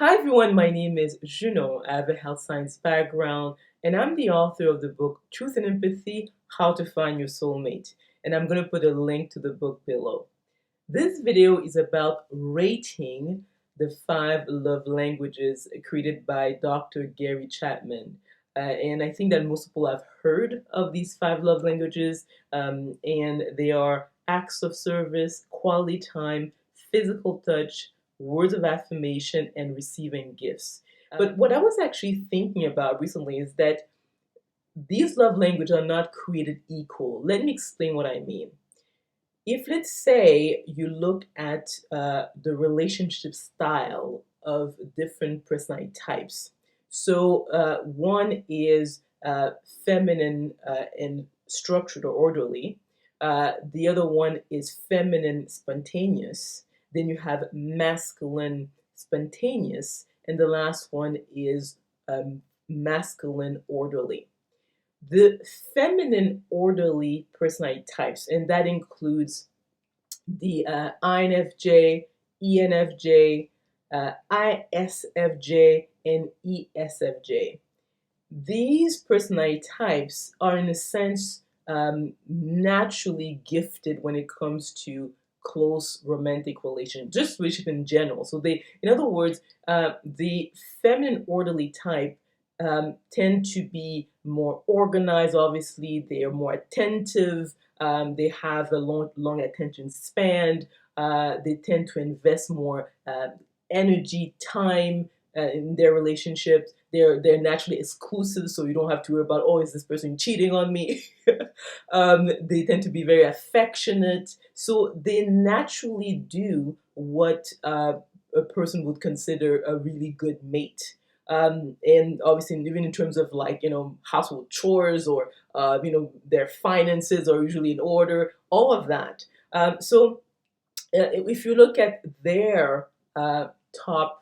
Hi everyone, my name is Junon. I have a health science background and I'm the author of the book Truth and Empathy: How to Find Your Soulmate. And I'm going to put a link to the book below. This video is about rating the 5 love languages created by Dr. Gary Chapman. And I think that most people have heard of these 5 love languages, and they are acts of service, quality time, physical touch, words of affirmation, and receiving gifts. But what I was actually thinking about recently is that these love languages are not created equal. Let me explain what I mean. If, let's say, you look at the relationship style of different personality types, so one is feminine and structured or orderly, the other one is feminine spontaneous, then you have masculine spontaneous, and the last one is masculine orderly. The feminine orderly personality types, and that includes the INFJ, ENFJ, ISFJ, and ESFJ. These personality types are, in a sense, naturally gifted when it comes to close romantic relations, just relationship in general. So they, in other words, the feminine orderly type tend to be more organized. Obviously, they are more attentive. They have a long attention span. They tend to invest more energy, time in their relationships. They're naturally exclusive, so you don't have to worry about, oh, is this person cheating on me? They tend to be very affectionate, so they naturally do what a person would consider a really good mate. And obviously, even in terms of, like, household chores, or their finances are usually in order, all of that. So if you look at their top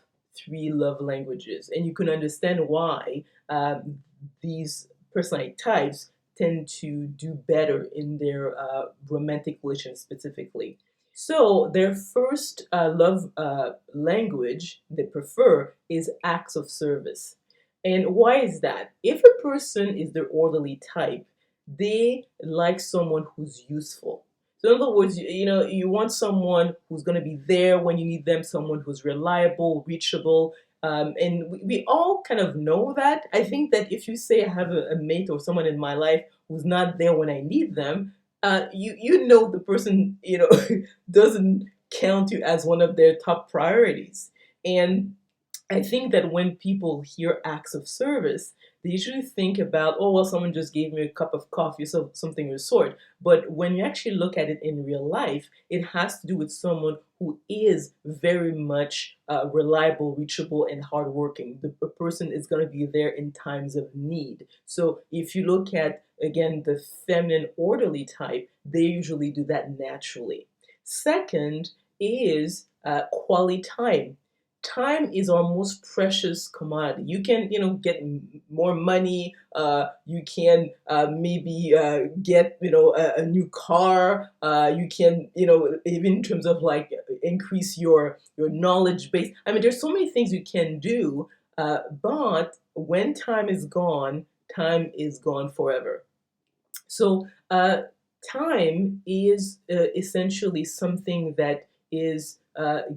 3 love languages, and you can understand why these personality types tend to do better in their romantic relations specifically. So their first love language they prefer is acts of service. And why is that? If a person is the orderly type, they like someone who's useful. So in other words, you want someone who's going to be there when you need them, someone who's reliable, reachable, and we all kind of know that. I think that if you say I have a mate or someone in my life who's not there when I need them, you know the person doesn't count you as one of their top priorities. And I think that when people hear acts of service, they usually think about, oh, well, someone just gave me a cup of coffee, so something of the sort. But when you actually look at it in real life, it has to do with someone who is very much reliable, reachable, and hardworking. The person is going to be there in times of need. So if you look at, again, the feminine orderly type, they usually do that naturally. Second is quality time. Time is our most precious commodity. You can, get more money. You can maybe get, a new car. You can, even in terms of, like, increase your knowledge base. I mean, there's so many things you can do. But when time is gone forever. So time is essentially something that is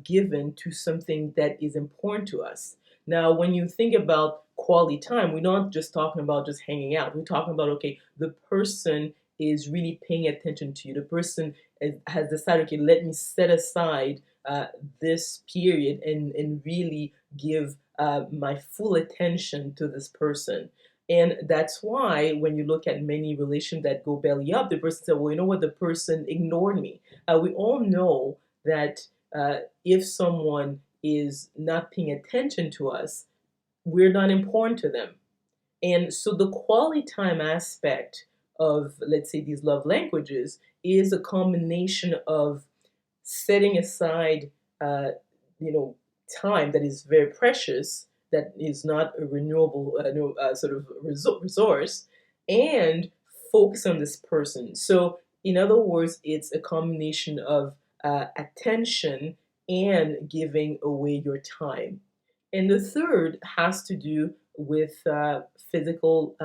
given to something that is important to us. Now, when you think about quality time, we're not just talking about just hanging out. We're talking about, okay, the person is really paying attention to you. The person has decided, okay, let me set aside this period and really give my full attention to this person. And that's why when you look at many relations that go belly up, the person said, well, you know what, the person ignored me. We all know that if someone is not paying attention to us, we're not important to them. And so the quality time aspect of, let's say, these love languages is a combination of setting aside, you know, time that is very precious, that is not a renewable sort of resource, and focus on this person. So, in other words, it's a combination of attention and giving away your time. And the third has to do with physical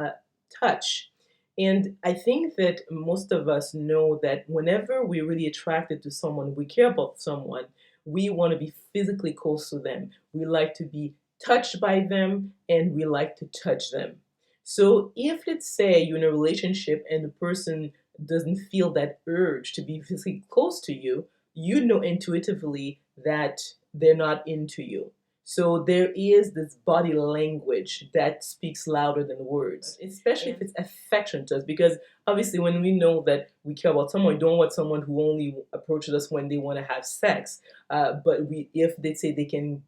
touch. And I think that most of us know that whenever we're really attracted to someone, we care about someone, we want to be physically close to them. We like to be touched by them and we like to touch them. So if, let's say, you're in a relationship and the person doesn't feel that urge to be physically close to you, you know intuitively that they're not into you. So there is this body language that speaks louder than words, especially if it's affection to us. Because obviously, when we know that we care about someone, we don't want someone who only approaches us when they want to have sex. But if they say they can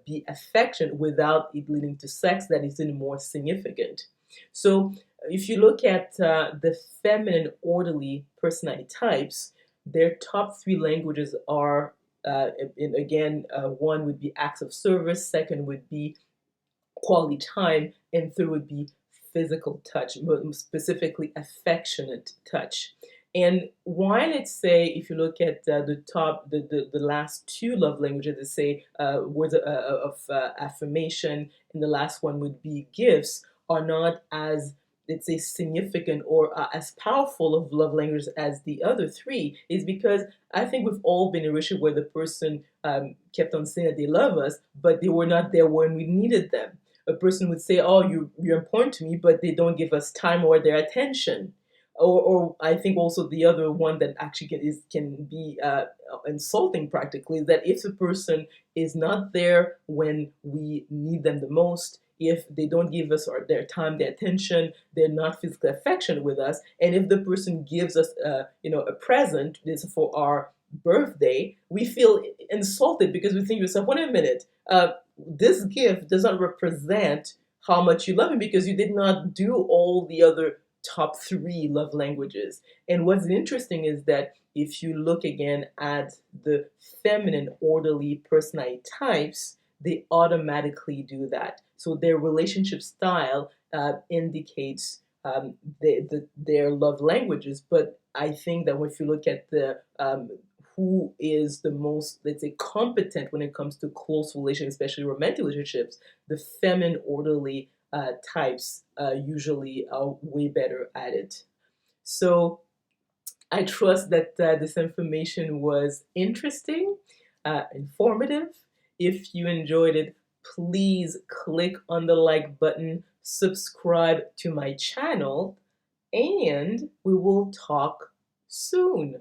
be affectionate without it leading to sex, that is even more significant. So if you look at the feminine orderly personality types, their top three languages are and again, one would be acts of service, second would be quality time, and third would be physical touch, specifically affectionate touch. And why, let's say, if you look at the last two love languages, they say words of affirmation, and the last one would be gifts, are not as, let's say, significant or as powerful of love languages as the other three, is because I think we've all been in a relationship where the person kept on saying that they love us, but they were not there when we needed them. A person would say, "Oh, you're important to me," but they don't give us time or their attention. Or I think also the other one that actually can be insulting practically is that if the person is not there when we need them the most, if they don't give us their time, their attention, they're not physically affectionate with us, and if the person gives us a present, this is for our birthday, we feel insulted because we think to yourself, wait a minute, this gift does not represent how much you love me because you did not do all the other top three love languages. And what's interesting is that if you look again at the feminine orderly personality types, they automatically do that. So their relationship style indicates their love languages. But I think that if you look at the who is the most, let's say, competent when it comes to close relationships, especially romantic relationships, the feminine orderly types usually are way better at it. So I trust that this information was interesting, informative. If you enjoyed it, please click on the like button, subscribe to my channel, and we will talk soon.